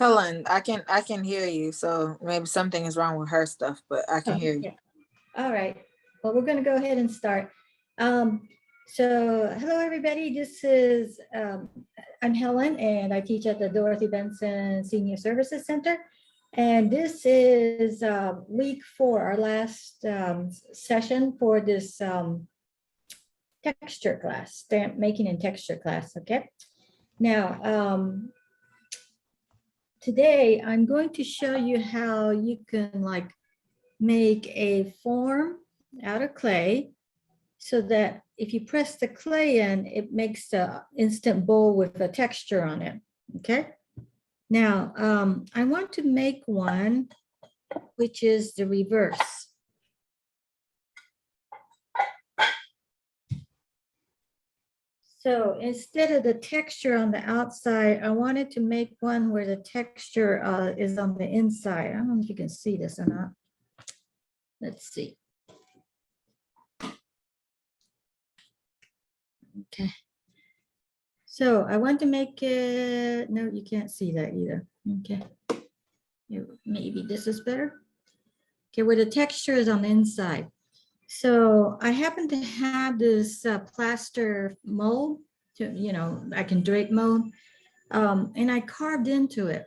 Helen, I can hear you, so maybe something is wrong with her stuff, but I can Oh, hear you. yeah. All right. Well, we're going to go ahead and start. So hello, everybody. This is, I'm Helen, and I teach at the Dorothy Benson Senior Services Center. And this is week 4, our last session for this texture class, stamp making and texture class, okay? Now, today I'm going to show you how you can like make a form out of clay so that if you press the clay in, it makes the instant bowl with a texture on it, okay? Now, I want to make one which is the reverse. So instead of the texture on the outside, I wanted to make one where the texture is on the inside. I don't know if you can see this or not. Let's see. Okay. So I want to make it, no, you can't see that either. Okay. Maybe this is better. Okay, where the texture is on the inside. So I happen to have this plaster mold, I can drape mold, and I carved into it,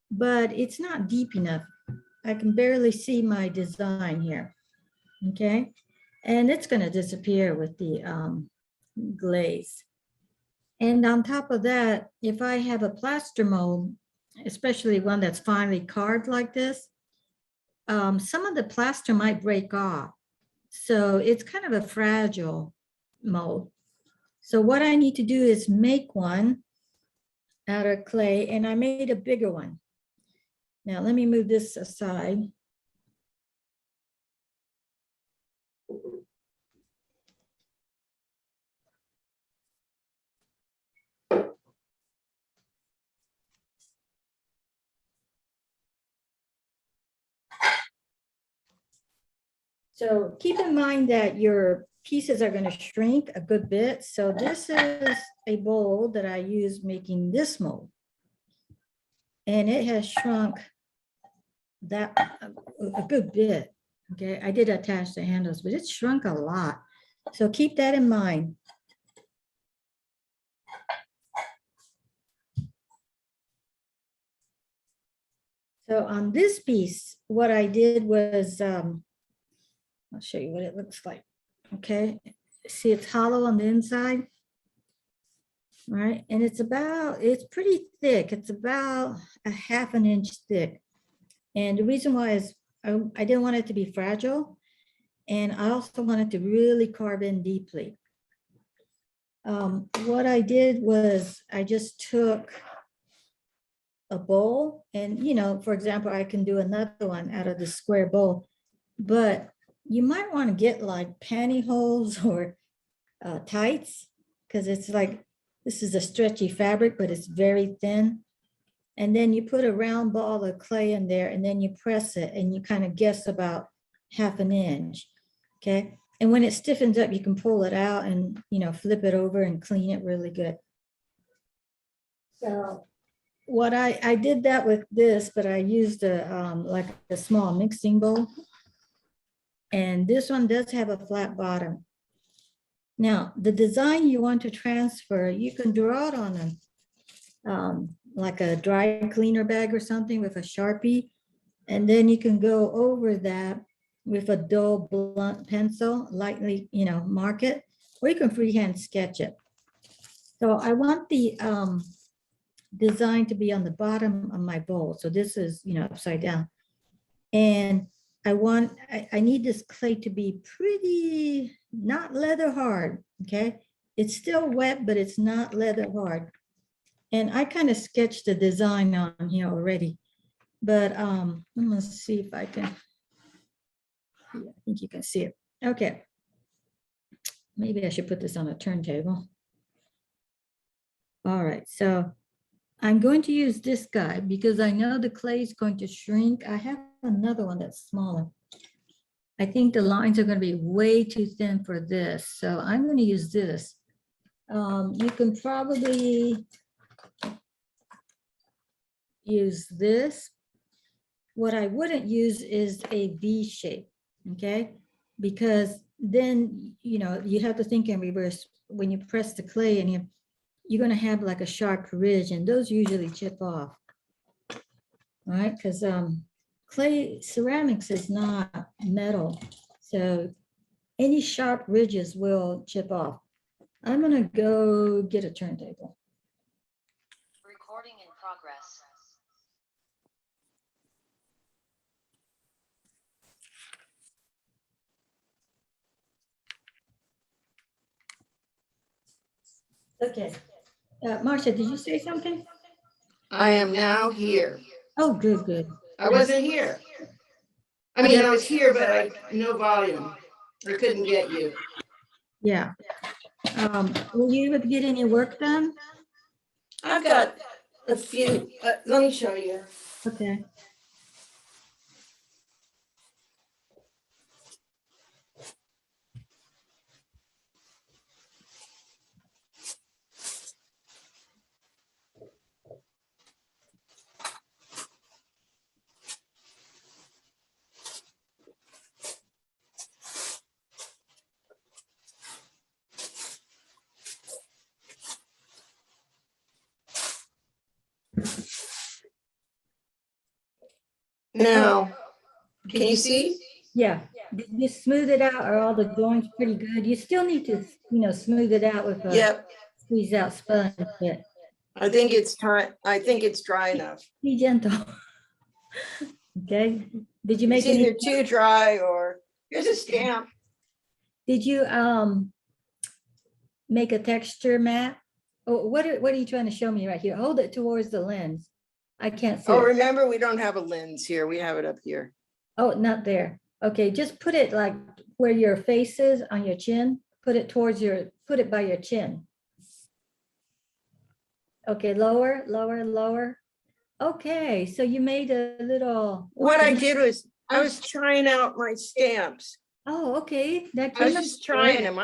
but it's not deep enough. I can barely see my design here, okay? And it's gonna disappear with the glaze. And on top of that, if I have a plaster mold, especially one that's finely carved like this, some of the plaster might break off. So it's kind of a fragile mold. So what I need to do is make one out of clay, and I made a bigger one. Now let me move this aside. So keep in mind that your pieces are going to shrink a good bit. So this is a bowl that I use making this mold. And it has shrunk that a good bit. Okay, I did attach the handles, but it shrunk a lot. So keep that in mind. So on this piece, what I did was, I'll show you what it looks like. Okay, see it's hollow on the inside, right? And it's pretty thick. It's about a ½ inch thick. And the reason why is I didn't want it to be fragile. And I also wanted to really carve in deeply. What I did was I just took a bowl and, for example, I can do another one out of the square bowl, but you might want to get like pantyhose or tights, because it's like, this is a stretchy fabric, but it's very thin. And then you put a round ball of clay in there and then you press it and you kind of guess about ½ inch, okay? And when it stiffens up, you can pull it out and, flip it over and clean it really good. So what I did that with this, but I used like a small mixing bowl. And this one does have a flat bottom. Now, the design you want to transfer, you can draw it on like a dry cleaner bag or something with a Sharpie. And then you can go over that with a dull blunt pencil, lightly, mark it, or you can freehand sketch it. So I want the design to be on the bottom of my bowl. So this is, upside down. And I need this clay to be pretty, not leather hard, okay? It's still wet, but it's not leather hard. And I kind of sketched the design on here already, but I'm gonna see if I can, yeah, I think you can see it. Okay. Maybe I should put this on a turntable. All right, so I'm going to use this guy because I know the clay is going to shrink. I have another one that's smaller. I think the lines are going to be way too thin for this, so I'm going to use this. You can probably use this. What I wouldn't use is a V shape, okay? Because then, you have to think in reverse. When you press the clay and you're gonna have like a sharp ridge, and those usually chip off. All right, because clay ceramics is not metal. So any sharp ridges will chip off. I'm gonna go get a turntable. Recording in progress. Okay. Marcia, did you say something? I am now here. Oh, good, good. I wasn't here. I mean, I was here, but I no volume. I couldn't get you. Yeah. Were you able to get any work done? I've got a few. Let me show you. Okay. Now, can you see? Yeah. Did you smooth it out? Are all the joints pretty good? You still need to, smooth it out with a Yep. squeeze out sponge, but I think it's time. I think it's dry enough. be gentle. Okay. Did you make It's either any? too dry or here's a stamp. Did you make a texture map? Oh, what are you trying to show me right here? Hold it towards the lens. I can't see Oh, it. remember, we don't have a lens here. We have it up here. Oh, not there. Okay, just put it like where your face is on your chin. Put it by your chin. Okay, lower, lower, lower. Okay, so you made a little. What I did was I was trying out my stamps. Oh, okay. That I was came out just trying great. them.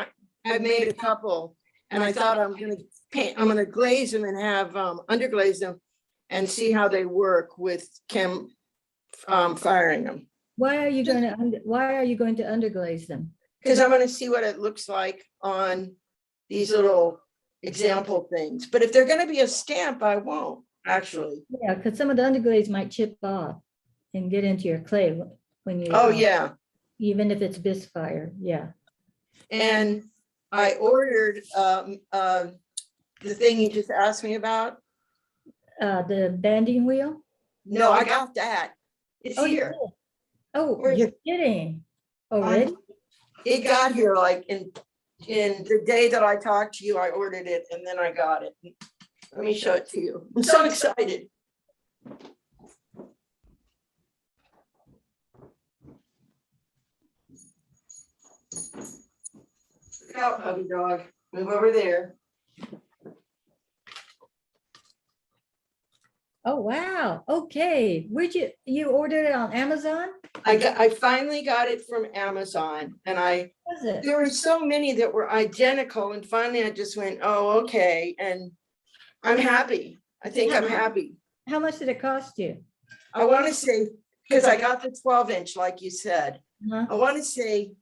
I made a couple, and I thought I'm gonna glaze them and have underglaze them and see how they work with firing them. Why are you going to underglaze them? Because I'm gonna see what it looks like on these little example things. But if they're gonna be a stamp, I won't actually. Yeah, because some of the underglaze might chip off and get into your clay when you. Oh, yeah. Even if it's bisfire, yeah. And I ordered the thing you just asked me about. The banding wheel. No, I got that. It's Oh, you here. did? Oh, Where's- you're kidding. Already? It got here like in the day that I talked to you, I ordered it and then I got it. Let me show it to you. I'm so excited. Look out, puppy dog. Move over there. Oh, wow. Okay. Where'd you ordered it on Amazon? I finally got it from Amazon, and Was it? there were so many that were identical, and finally I just went, oh, okay, and I'm happy. I think I'm happy. How much did it cost you? I want to say, because I got the 12-inch, like you said, Huh? I want to say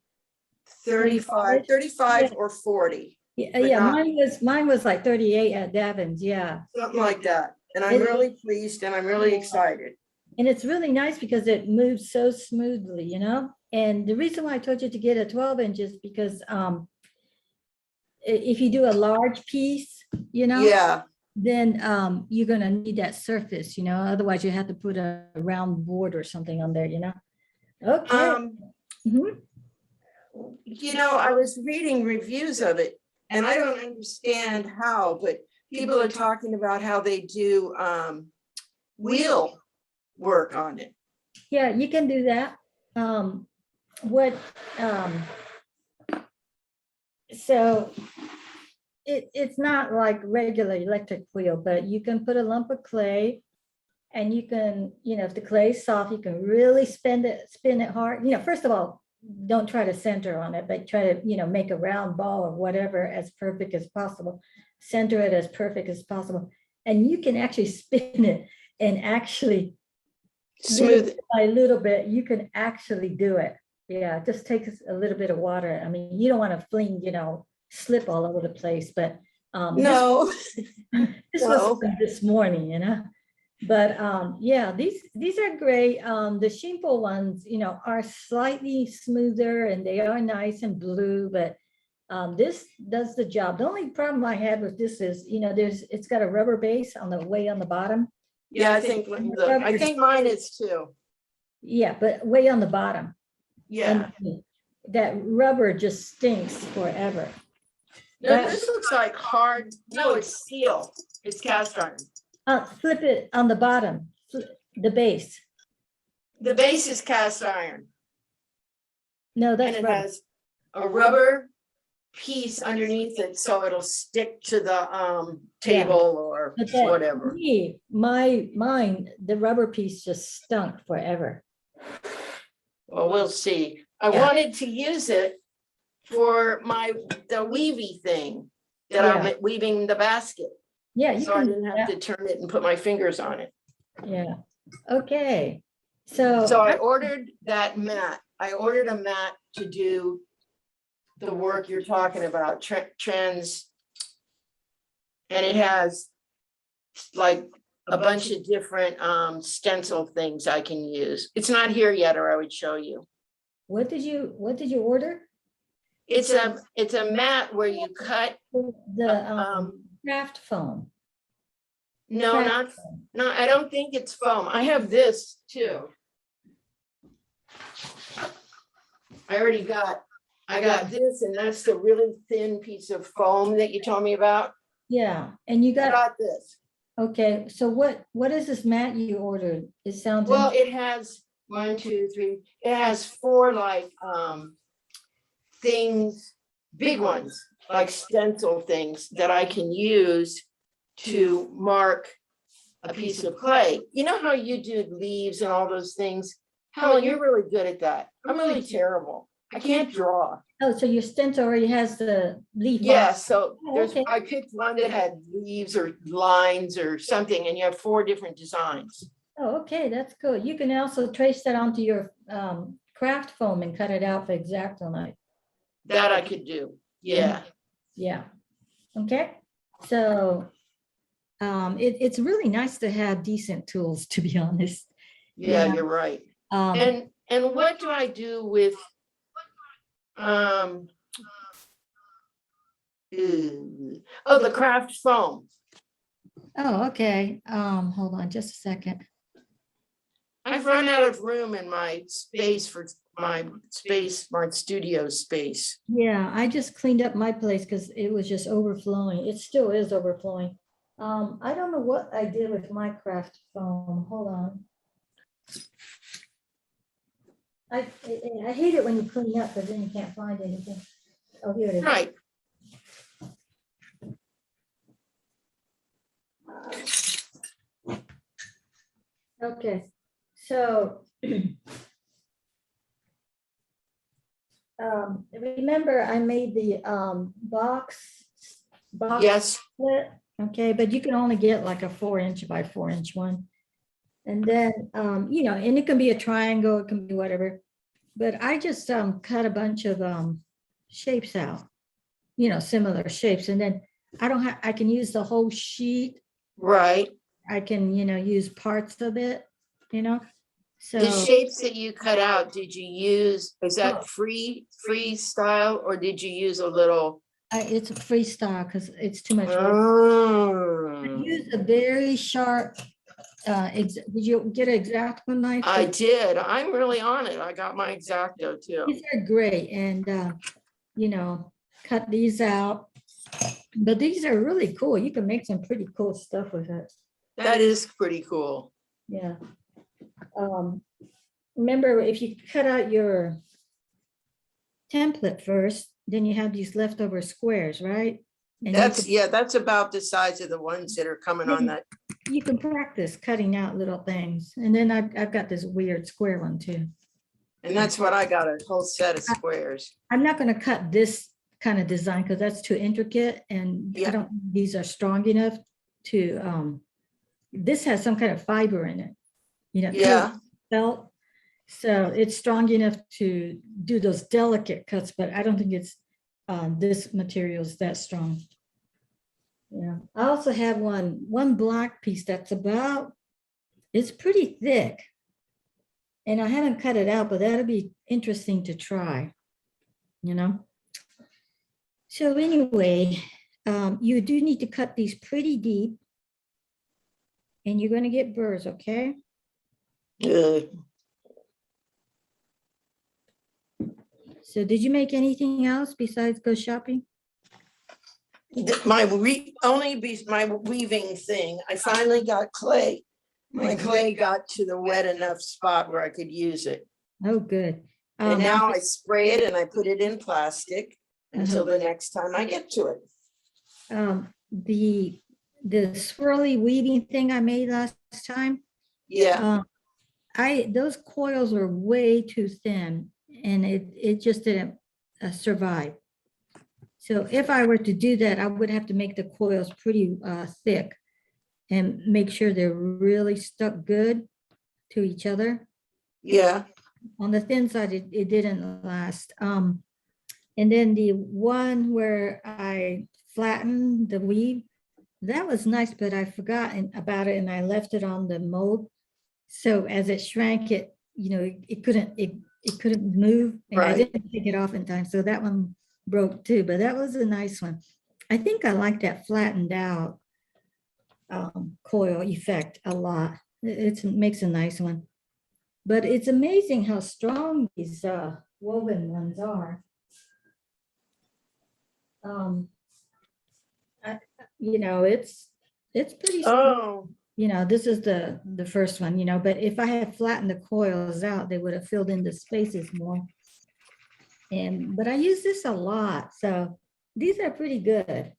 35 Yeah. or 40, Yeah, But yeah, not- mine was like 38 at Davins, yeah. something like that. And I'm It- really pleased and I'm really excited. And it's really nice because it moves so smoothly, And the reason why I told you to get a 12 inch is because if you do a large piece, Yeah, then you're gonna need that surface, otherwise you have to put a round board or something on there, Okay. Mhm. I was reading reviews of it and I don't understand how, but people are talking about how they do wheel work on it. Yeah, you can do that. What, so it's not like regular electric wheel, but you can put a lump of clay and you can, if the clay is soft, you can really spin it hard. First of all, don't try to center on it, but try to, make a round ball or whatever as perfect as possible. Center it as perfect as possible. And you can actually spin it and actually Smooth it. by a little bit, you can actually do it. Yeah, it just takes a little bit of water. I mean, you don't want to fling, slip all over the place, but No, this no. was this morning, But yeah, these are great. The Shimpo ones, are slightly smoother and they are nice and blue, but this does the job. The only problem I had with this is, it's got a rubber base on the way on the bottom. Yeah, I think mine is too. Yeah, but way on the bottom. Yeah. And that rubber just stinks forever. No, this looks like hard. No, it's steel. It's cast iron. Flip it on the bottom, the base. The base is cast iron No, and that's it rubber. has a rubber piece underneath it so it'll stick to the table or But that- whatever. Me, mine, the rubber piece just stunk forever. Well, we'll see. I Yeah. wanted to use it for the weavy thing that I'm weaving the basket. Yeah, you So I can, didn't have to turn it and put my fingers on it. yeah. Okay. So So I ordered that mat. I ordered a mat to do the work you're talking about, trans. And it has like a bunch of different stencil things I can use. It's not here yet, or I would show you. what did you order? It's a mat where you cut, The craft foam. no, Craft no, I don't think it's foam. I have this too. I got this, and that's the really thin piece of foam that you told me about. Yeah, and you I got, got this. okay, so what is this mat you ordered? It sounds. Well, it has 1, 2, 3, it has 4 like things, big ones, like stencil things that I can use to mark a piece of clay. You know how you do leaves and all those things? Helen, you're really good at that. I'm really terrible. I can't draw. Oh, so your stencil already has the leaf. on it. Yeah, so Oh, okay. I picked one that had leaves or lines or something, and you have 4 different designs. Oh, okay, that's good. You can also trace that onto your craft foam and cut it out for X-Acto knife. That I could do. Yeah. Yeah. Okay. So it's really nice to have decent tools, to be honest. Yeah, Yeah. you're right. Um, And what do I do with the craft foam? oh, okay. Hold on just a second. I've run out of room in my space for my studio space. Yeah, I just cleaned up my place because it was just overflowing. It still is overflowing. I don't know what I did with my craft foam. Hold on. I hate it when you clean up because then you can't find anything. Oh, here it is. Right. Okay, so remember I made the box Yes. split, okay, but you can only get like a 4" by 4" one. And then, and it can be a triangle, it can be whatever. But I just cut a bunch of shapes out, similar shapes. And then I can use the whole sheet. Right. I can, use parts of it, so. The shapes that you cut out, did you use, is that freestyle, or did you use a little? It's a freestyle because it's too much work. I Oh, used a very sharp, did you get an X-Acto knife? I did. I'm really on it. I got my X-Acto too. These are great, and cut these out. But these are really cool. You can make some pretty cool stuff with it. That is pretty cool. Yeah. Remember, if you cut out your template first, then you have these leftover squares, right? And That's about the size of the ones that are coming on that. you can practice cutting out little things. And then I've got this weird square one too. And that's what I got, a whole set of squares. I'm not going to cut this kind of design because that's too intricate, and I Yeah. don't, these are strong enough to, this has some kind of fiber in it, you know. Yeah. Felt. So it's strong enough to do those delicate cuts, but I don't think it's this material is that strong. Yeah, I also have one black piece that's it's pretty thick. And I haven't cut it out, but that'll be interesting to try, you know? So anyway, you do need to cut these pretty deep and you're gonna get burrs, okay? So did you make anything else besides go shopping? My weaving thing, I finally got clay. My clay got to the wet enough spot where I could use it. Oh, good. And now I spray it and I put it in plastic until the next time I get to it. The swirly weaving thing I made last time, Yeah, those coils were way too thin and it just didn't survive. So if I were to do that, I would have to make the coils pretty thick and make sure they're really stuck good to each other. yeah. On the thin side, it didn't last. And then the one where I flattened the weave, that was nice, but I forgot about it and I left it on the mold. So as it shrank, it, you know, it couldn't move. And I Right. didn't take it off in time. So that one broke too, but that was a nice one. I think I like that flattened out coil effect a lot. It makes a nice one. But it's amazing how strong these woven ones are. You know, it's pretty strong. Oh, You know, this is the first one, you know, but if I had flattened the coils out, they would have filled in the spaces more. But I use this a lot, so these are pretty good.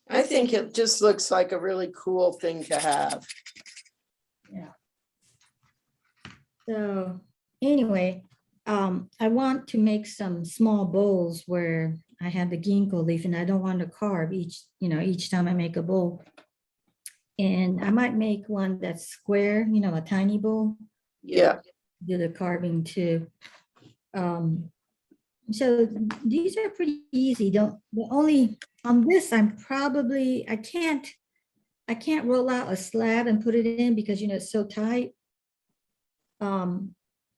I think it just looks like a really cool thing to have. Yeah. So anyway, I want to make some small bowls where I have the ginkgo leaf and I don't want to carve each time I make a bowl. And I might make one that's square, you know, a tiny bowl. Yeah, Do the carving too. So these are pretty easy. The only on this, I can't roll out a slab and put it in because, you know, it's so tight.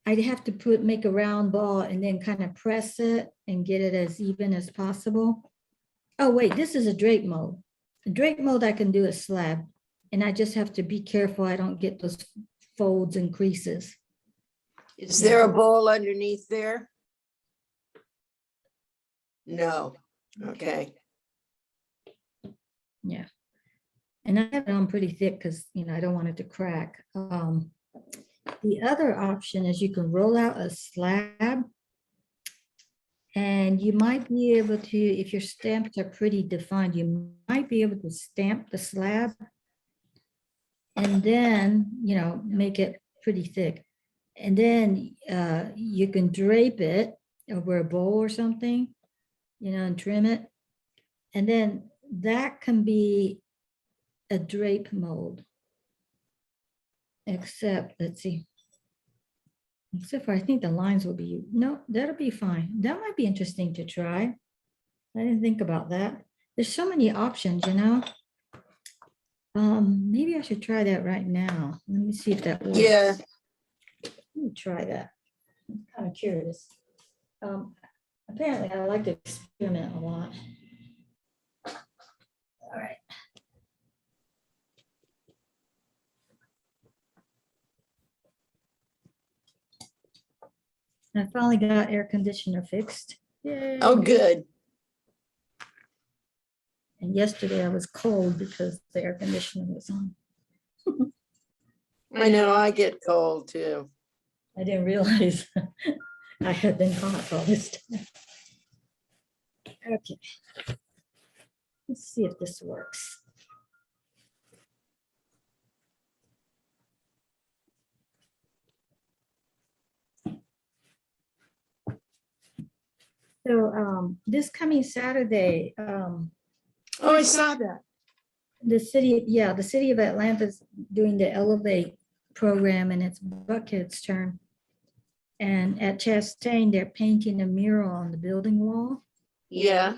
I'd have to make a round ball and then kind of press it and get it as even as possible. Oh, wait, this is a drape mold. A drape mold, I can do a slab and I just have to be careful I don't get those folds and creases. is there a bowl underneath there? No, okay. Yeah. And I have it on pretty thick because, you know, I don't want it to crack. The other option is you can roll out a slab and you might be able to, if your stamps are pretty defined, you might be able to stamp the slab and then, you know, make it pretty thick. And then you can drape it over a bowl or something, you know, and trim it. And then that can be a drape mold. Except, let's see. Except for I think the lines will be, no, that'll be fine. That might be interesting to try. I didn't think about that. There's so many options, you know. Maybe I should try that right now. Let me see if that works. Yeah, Let me try that. I'm kind of curious. Apparently I like to experiment a lot. All right. I finally got air conditioner fixed. Yay. oh, good. And yesterday I was cold because the air conditioner was on. I know, I get cold too. I didn't realize I had been hot all this time. Okay. Let's see if this works. So this coming Saturday, Oh, I saw that. The city, yeah, the city of Atlanta's doing the Elevate program and it's Buckhead's turn. And at Chastain, they're painting a mural on the building wall. Yeah,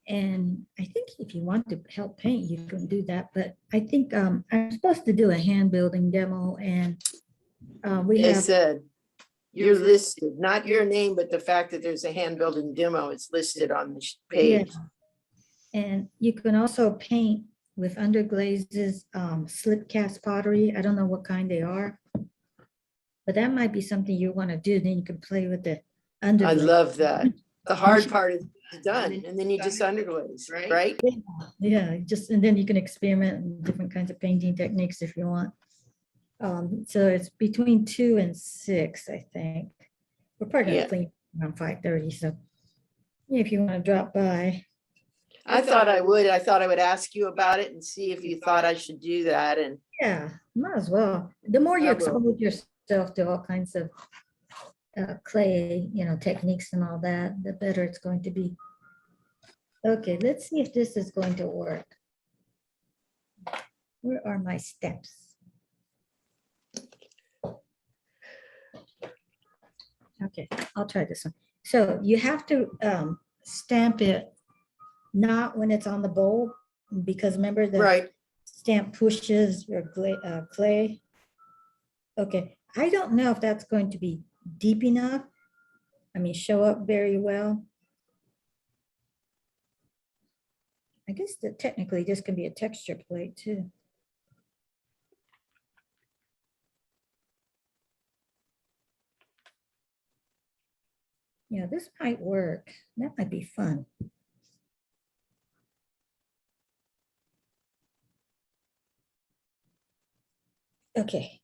And I think if you want to help paint, you can do that. But I think I'm supposed to do a hand building demo and we they have, said, you're listed, not your name, but the fact that there's a hand building demo is listed on the yeah. page. And you can also paint with underglazes, slip cast pottery. I don't know what kind they are. But that might be something you want to do. Then you can play with the I underglaze. love that. The hard part is done, and then you just underglaze, right? Yeah, just, and then you can experiment in different kinds of painting techniques if you want. So it's between 2 and 6, I think. We're probably Yeah. gonna clean around 5:30, so if you want to drop by. I thought I would. I thought I would ask you about it and see if you thought I should do that. And Yeah, might as well. The more you I will. expose yourself to all kinds of clay, techniques and all that, the better it's going to be. Okay, let's see if this is going to work. Where are my steps? Okay, I'll try this one. So you have to stamp it not when it's on the bowl, because remember the right, stamp pushes your clay. Okay, I don't know if that's going to be deep enough. I mean, show up very well. I guess that technically this can be a texture plate too. Yeah, this might work. That might be fun. Okay.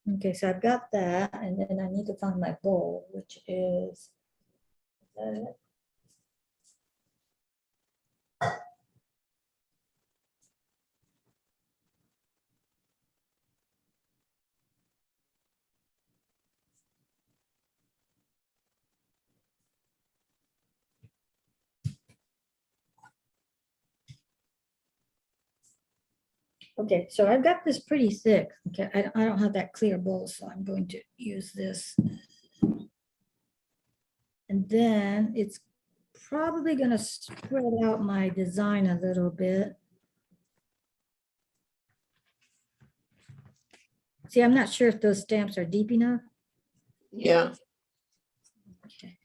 Okay, so I've got that, and then I need to find my bowl, which is that it? Okay, so I've got this pretty thick. Okay, I don't have that clear bowl, so I'm going to use this. And then it's probably gonna spread out my design a little bit. See, I'm not sure if those stamps are deep enough. yeah. Okay.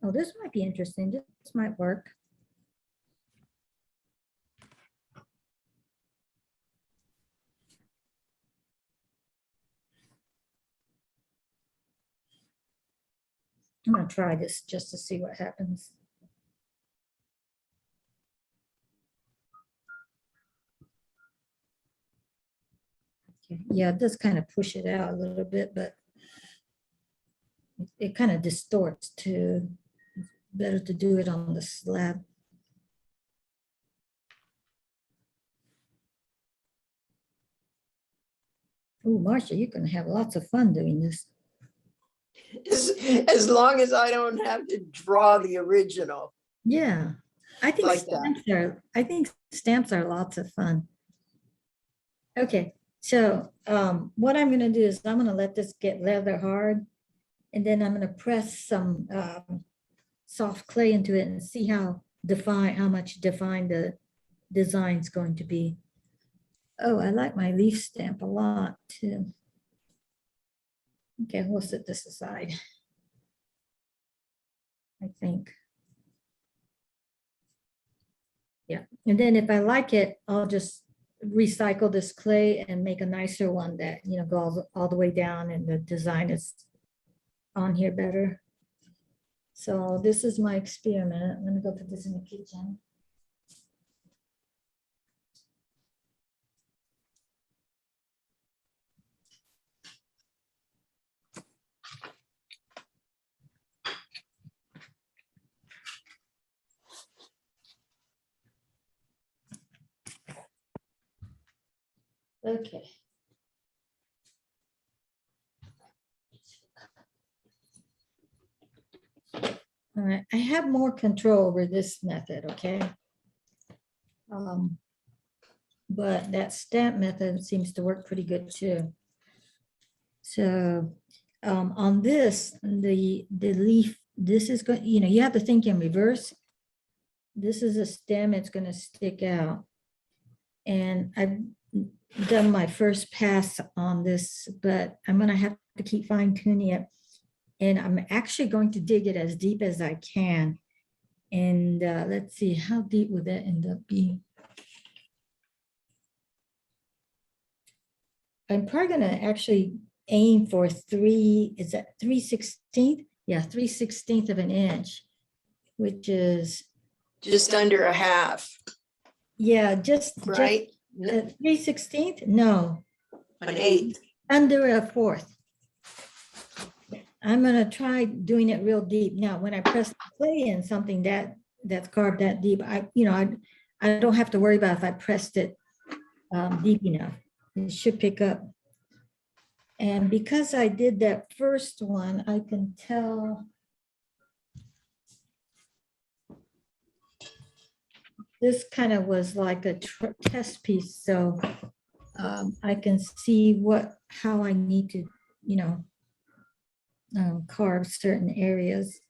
Oh, this might be interesting. This might work. I'm gonna try this just to see what happens. Okay, yeah, it does kind of push it out a little bit, but it kind of distorts too. Better to do it on the slab. Oh, Marcia, you can have lots of fun doing this. As long as I don't have to draw the original. Yeah, I think Like that. I think stamps are lots of fun. Okay, so what I'm gonna do is I'm gonna let this get leather hard, and then I'm gonna press some soft clay into it and see how much defined the design's going to be. Oh, I like my leaf stamp a lot too. Okay, we'll set this aside, I think. Yeah, and then if I like it, I'll just recycle this clay and make a nicer one that, goes all the way down and the design is on here better. So this is my experiment. I'm gonna go put this in the kitchen. Okay. All right, I have more control over this method, okay? But that stamp method seems to work pretty good too. So on this, the leaf, this is going, you know, you have to think in reverse. This is a stem, it's going to stick out. And I've done my first pass on this, but I'm going to have to keep fine tuning it. And I'm actually going to dig it as deep as I can. And let's see, how deep would that end up being? I'm probably going to actually aim for is that 3/16? Yeah, 3/16 of an inch, which is, Just under a half, yeah, just right? 3/16? No, An eighth. under a fourth. I'm gonna try doing it real deep. Now, when I press the clay in something that's carved that deep, I don't have to worry about if I pressed it deep enough. It should pick up. And because I did that first one, I can tell this kind of was like a test piece, so I can see how I need to, carve certain areas.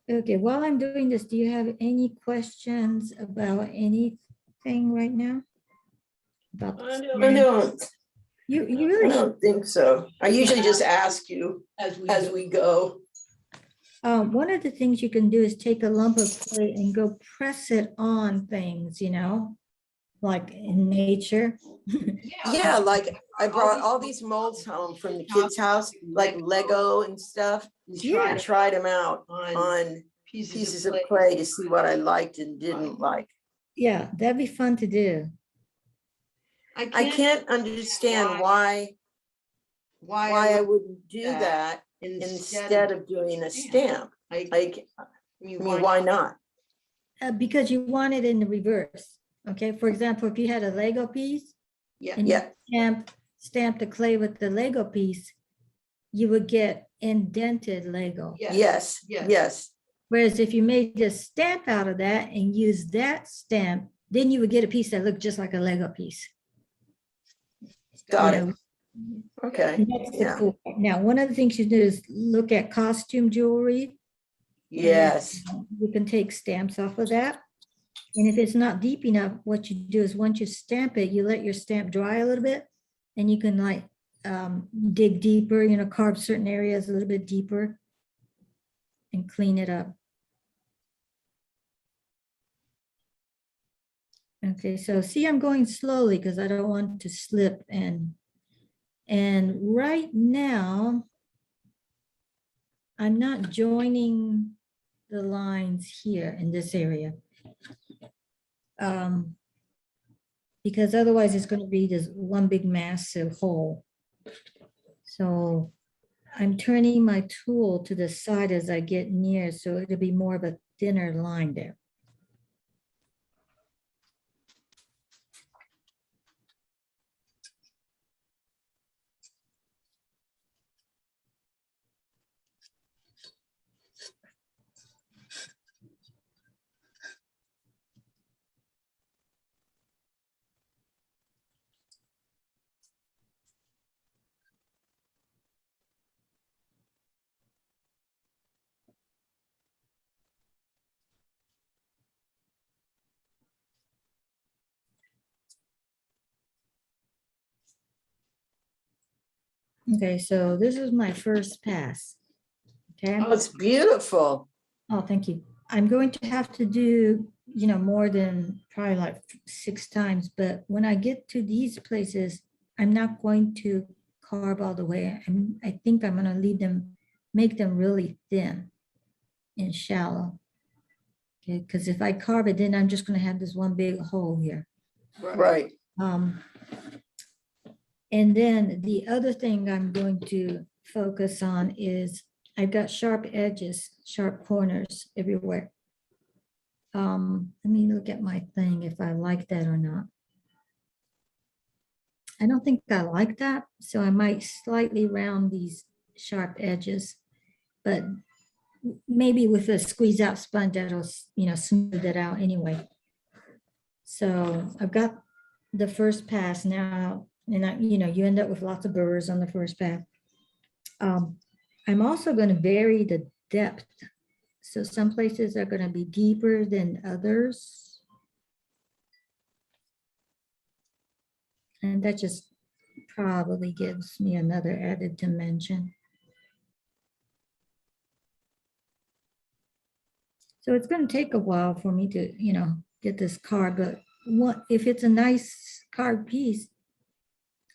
Okay, while I'm doing this, do you have any questions about anything right now? About I don't you I really don't think so. I usually just ask you as we go. one of the things you can do is take a lump of clay and go press it on things, like in nature. Yeah, like I brought all these molds home from the kids' house, like Lego and stuff. Yeah. I tried them out on pieces of clay to see what I liked and didn't like. Yeah, that'd be fun to do. I can't understand why I wouldn't do that instead of doing a stamp. Like, I mean, why not? Because you want it in the reverse. Okay, for example, if you had a Lego piece and you Yeah, stamp the clay with the Lego piece, you would get indented Lego. yes. Whereas if you made a stamp out of that and use that stamp, then you would get a piece that looked just like a Lego piece. Got You it. know, Okay, and that's the yeah. cool part. Now, one of the things you do is look at costume jewelry. Yes, You can take stamps off of that. And if it's not deep enough, what you do is once you stamp it, you let your stamp dry a little bit, and you can like dig deeper, carve certain areas a little bit deeper and clean it up. Okay, so see, I'm going slowly because I don't want to slip. And right now, I'm not joining the lines here in this area. Because otherwise it's going to be this one big massive hole. So I'm turning my tool to the side as I get near, so it'll be more of a thinner line there. Okay, so this is my first pass. Okay. oh, it's beautiful. Oh, thank you. I'm going to have to do, more than probably like 6 times, but when I get to these places, I'm not going to carve all the way. I think I'm going to make them really thin and shallow. Okay, because if I carve it, then I'm just going to have this one big hole here. Right. And then the other thing I'm going to focus on is I've got sharp edges, sharp corners everywhere. Let me look at my thing if I like that or not. I don't think I like that, so I might slightly round these sharp edges, but maybe with a squeeze out sponge that'll, smooth it out anyway. So I've got the first pass now, and you end up with lots of burrs on the first pass. I'm also going to vary the depth. So some places are going to be deeper than others. And that just probably gives me another added dimension. So it's going to take a while for me to, get this card, but if it's a nice card piece,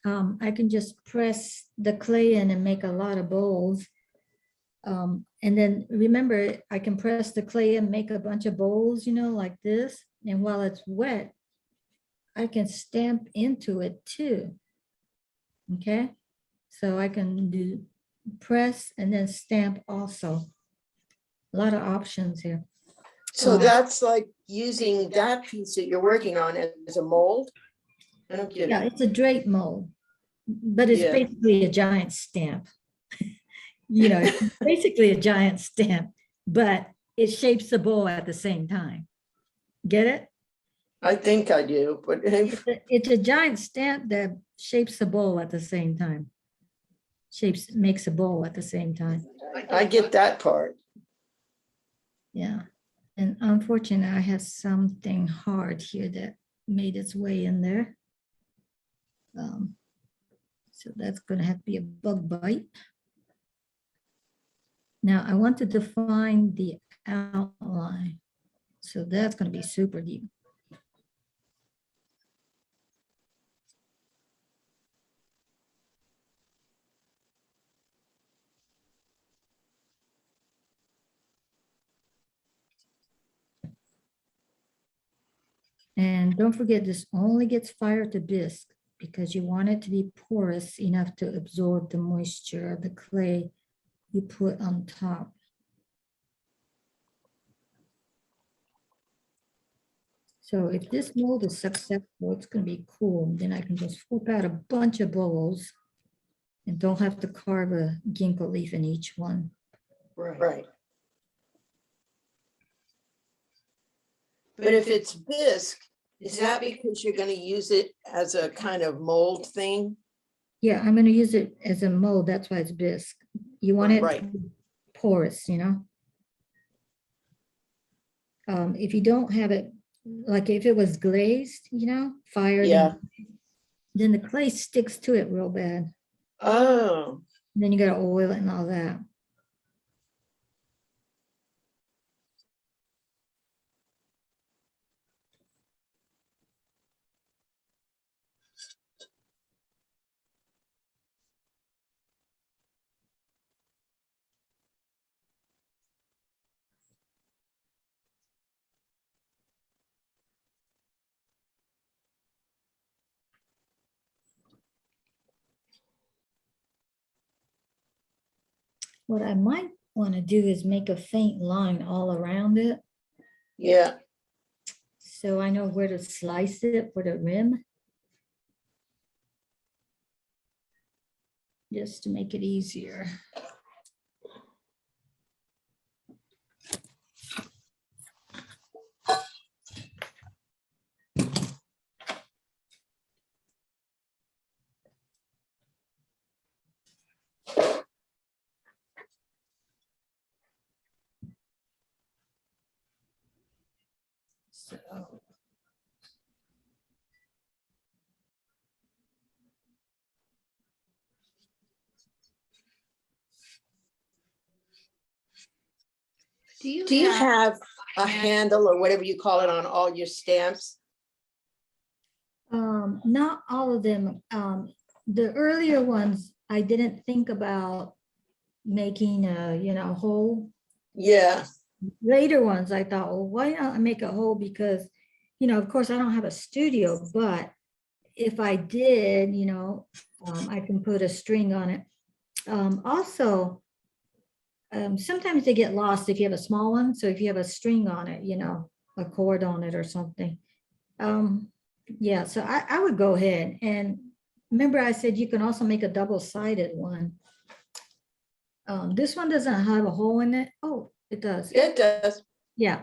I can just press the clay in and make a lot of bowls. And then remember, I can press the clay and make a bunch of bowls, like this. And while it's wet, I can stamp into it too. Okay, so I can do press and then stamp also. A lot of options here. So that's like using that piece that you're working on as a mold? I don't get Yeah, it. it's a drape mold, but it's Yeah. basically a giant stamp. It's basically a giant stamp, but it shapes the bowl at the same time. Get it? I think I do, but It's a giant stamp that shapes the bowl at the same time. Makes a bowl at the same time. I get that part. Yeah. And unfortunately, I have something hard here that made its way in there. So that's going to have to be a bug bite. Now I want to define the outline. So that's going to be super deep. And don't forget, this only gets fired to bisque because you want it to be porous enough to absorb the moisture of the clay you put on top. So if this mold is successful, it's going to be cool. Then I can just flip out a bunch of bowls and don't have to carve a ginkgo leaf in each one. Right. But if it's bisque, is that because you're going to use it as a kind of mold thing? Yeah, I'm going to use it as a mold. That's why it's bisque. You want it Right. porous, if you don't have it, like if it was glazed, fired, Yeah. then the clay sticks to it real bad. Oh, Then you got to oil it and all that. What I might want to do is make a faint line all around it, yeah. so I know where to slice it for the rim, just to make it easier. So Do you have a handle or whatever you call it on all your stamps? not all of them. The earlier ones, I didn't think about making a hole. Yeah, Later ones, I thought, well, why not make a hole? Because, of course, I don't have a studio, but if I did, I can put a string on it. Also, sometimes they get lost if you have a small one. So if you have a string on it, a cord on it or something. Yeah, so I would go ahead, and remember I said you can also make a double-sided one. This one doesn't have a hole in it. Oh, it does. It does. Yeah.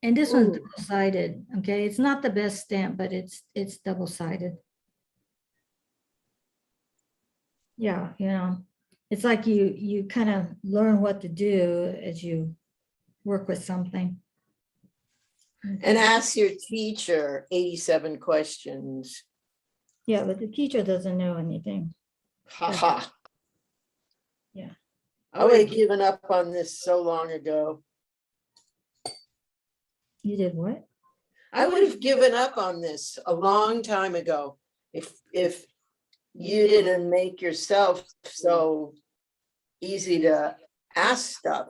And this one's Ooh. double-sided. Okay, it's not the best stamp, but it's double-sided. Yeah, it's like you kind of learn what to do as you work with something. And ask your teacher 87 questions. Yeah, but the teacher doesn't know anything. Ha ha. Yeah. I would have given up on this so long ago. You did what? I would have given up on this a long time ago if you didn't make yourself so easy to ask stuff.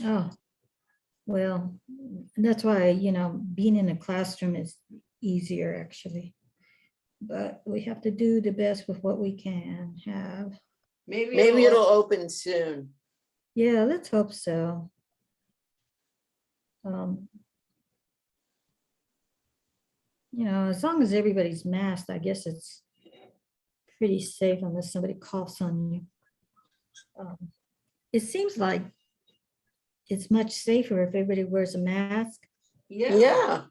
Oh, well, that's why, being in a classroom is easier actually. But we have to do the best with what we can have. Maybe it'll open soon. Yeah, let's hope so. As long as everybody's masked, I guess it's pretty safe unless somebody coughs on you. It seems like it's much safer if everybody wears a mask. Yeah.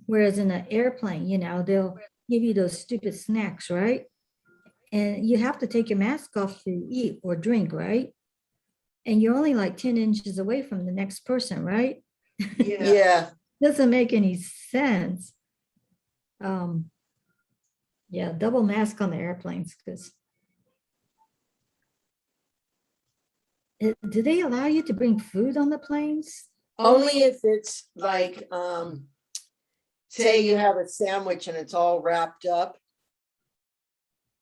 Whereas in an airplane, they'll give you those stupid snacks, right? And you have to take your mask off to eat or drink, right? And you're only like 10 inches away from the next person, right? Yeah. Doesn't make any sense. Yeah, double mask on the airplanes because do they allow you to bring food on the planes? Only if it's like, say you have a sandwich and it's all wrapped up,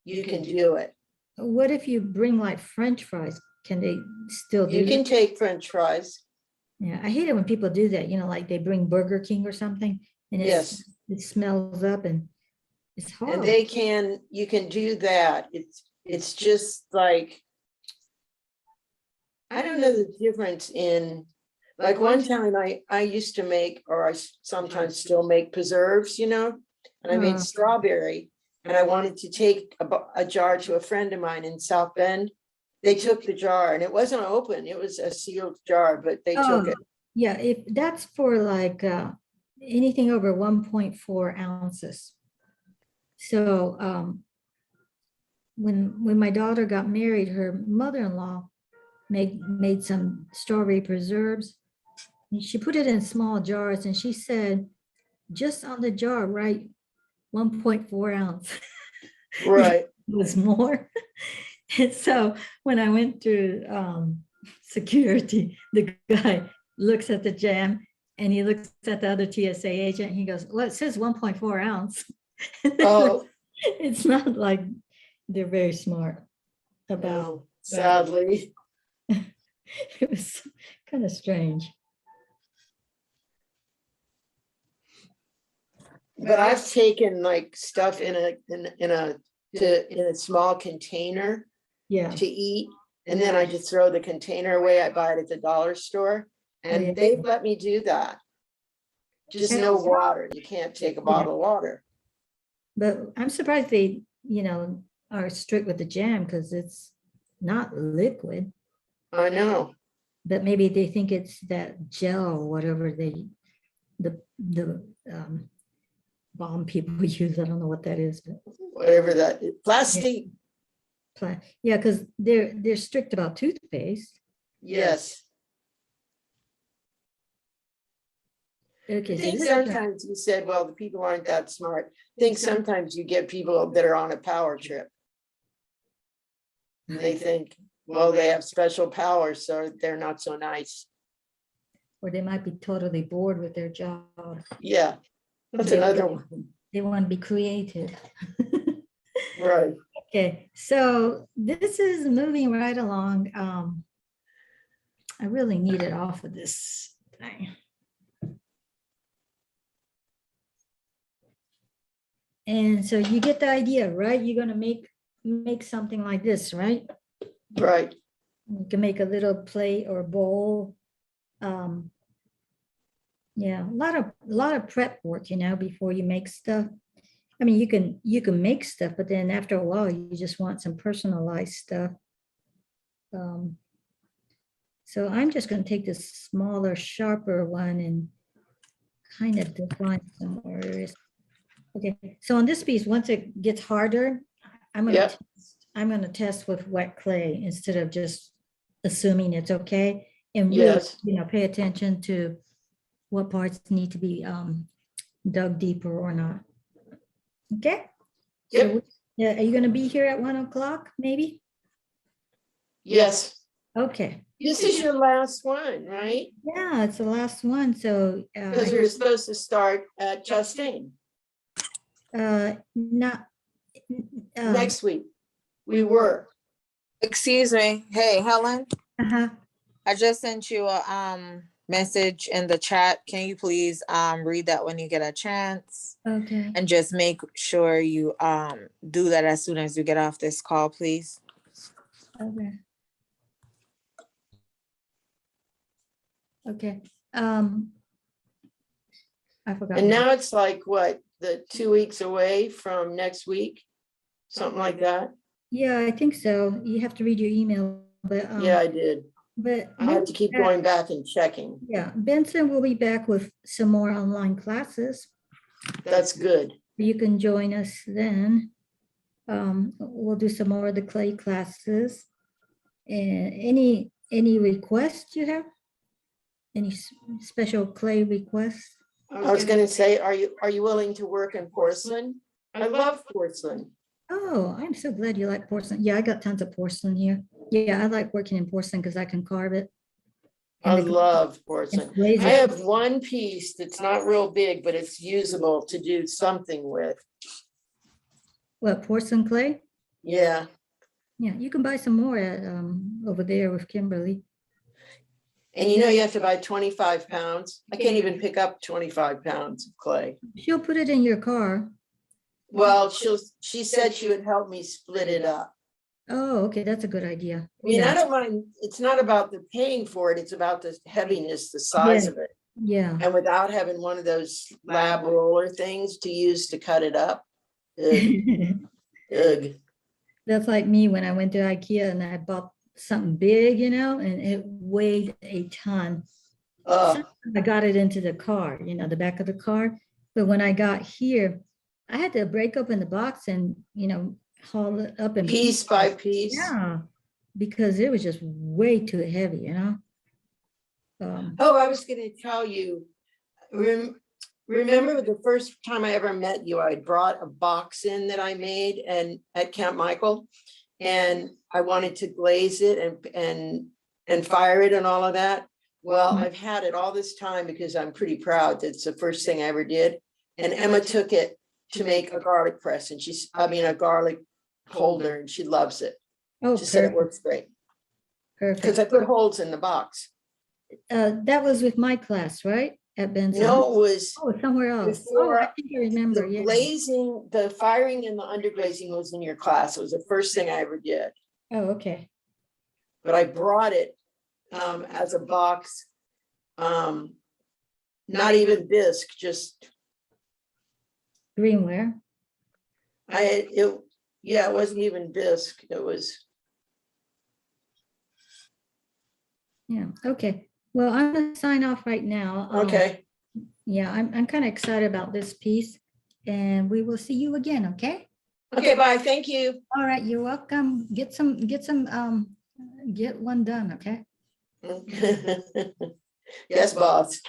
you can do it. What if you bring like French fries? Can they still do You can that? take French fries. Yeah, I hate it when people do that, like they bring Burger King or something and Yes. it smells up and it's And horrible. you can do that. It's just like, I don't know the difference in, like one time I used to make, or I sometimes still make preserves, and I made strawberry, and I wanted to take a jar to a friend of mine in South Bend. They took the jar and it wasn't open. It was a sealed jar, but they took it. Yeah, if that's for like anything over 1.4 ounces. So when my daughter got married, her mother-in-law made some strawberry preserves. And she put it in small jars and she said, just on the jar, write 1.4 ounce. Right. It was more. And so when I went through security, the guy looks at the jam and he looks at the other TSA agent. And he goes, well, it says 1.4 ounce. Oh, It's not like they're very smart about no, sadly. it. Was kind of strange. But I've taken like stuff in a small container Yeah. to eat, and then I just throw the container away. I buy it at the dollar store, and Yeah. they've let me do that. Just no water. You can't take a bottle of water. But I'm surprised they, are strict with the jam because it's not liquid. I know. But maybe they think it's that gel or whatever the bomb people use. I don't know what that is, but Whatever that is. Plastic. yeah, because they're strict about toothpaste. Yes. Okay, I so think this- sometimes you said, well, the people aren't that smart. I think sometimes you get people that are on a power trip. And they think, well, they have special powers, so they're not so nice. or they might be totally bored with their job. Yeah, that's Yeah. another one. They want to be creative. Right. Okay, so this is moving right along. I really need it off of this thing. And so you get the idea, right? You're gonna make something like this, right? Right. You can make a little plate or bowl. Yeah, a lot of prep work, before you make stuff. I mean, you can make stuff, but then after a while, you just want some personalized stuff. Um, So I'm just gonna take this smaller, sharper one and kind of define some areas. Okay, so on this piece, once it gets harder, I'm gonna, Yep. I'm gonna test with wet clay instead of just assuming it's okay. And really, Yes. pay attention to what parts need to be dug deeper or not. Okay? So, Yep. yeah, are you gonna be here at 1 o'clock, maybe? Yes. Okay, This is your last one, right? yeah, it's the last one, so. Because we were supposed to start at Chastain Not. next week. We were. Excuse me. Hey, Helen, Uh-huh. I just sent you a message in the chat. Can you please read that when you get a chance? Okay, And just make sure you do that as soon as you get off this call, please. okay. Okay, I forgot. And now it's like, what, the 2 weeks away from next week? Something like that? Yeah, I think so. You have to read your email, but. Yeah, I did. But. I have to keep going back and checking. Yeah, Benson will be back with some more online classes. That's good. You can join us then. We'll do some more of the clay classes. And any requests you have? Any special clay requests? I was gonna say, are you willing to work in porcelain? I love porcelain. Oh, I'm so glad you like porcelain. Yeah, I got tons of porcelain here. Yeah, I like working in porcelain because I can carve it. I And the- love porcelain. glaze I it. have one piece that's not real big, but it's usable to do something with. What, porcelain clay? Yeah, Yeah, you can buy some more at over there with Kimberly. and you have to buy 25 pounds. I can't even pick up 25 pounds of clay. She'll put it in your car. Well, she said she would help me split it up. Oh, okay, that's a good idea. I mean, I Yeah, don't mind, it's not about the paying for it, it's about the heaviness, the size Yeah. of it. yeah. And without having one of those lab roller things to use to cut it up. Ugh, ugh. That's like me when I went to IKEA and I bought something big, and it weighed a ton. Ugh. I got it into the car, the back of the car. But when I got here, I had to break open the box and, haul it up in Piece by piece. Yeah, because it was just way too heavy, Oh, I was gonna tell you, remember the first time I ever met you, I brought a box in that I made and at Camp Michael. And I wanted to glaze it and fire it and all of that. Well, I've had it all this time because I'm pretty proud. That's the first thing I ever did. And Emma took it to make a garlic press and a garlic holder, and she loves it. Oh, She said it perfect, works great because perfect. I put holes in the box. That was with my class, right? At Benson? No, it was Oh, somewhere else. Oh, I before think I remember, the yeah. glazing, the firing and the underglazing was in your class. It was the first thing I ever did. Oh, okay. But I brought it as a box. Not even bisque, just Greenware. it wasn't even bisque. It was. Yeah, okay. Well, I'm gonna sign off right now. Okay. Yeah, I'm kind of excited about this piece and we will see you again, okay? Okay, bye. Thank you. All right, you're welcome. Get one done, okay? Yes, boss.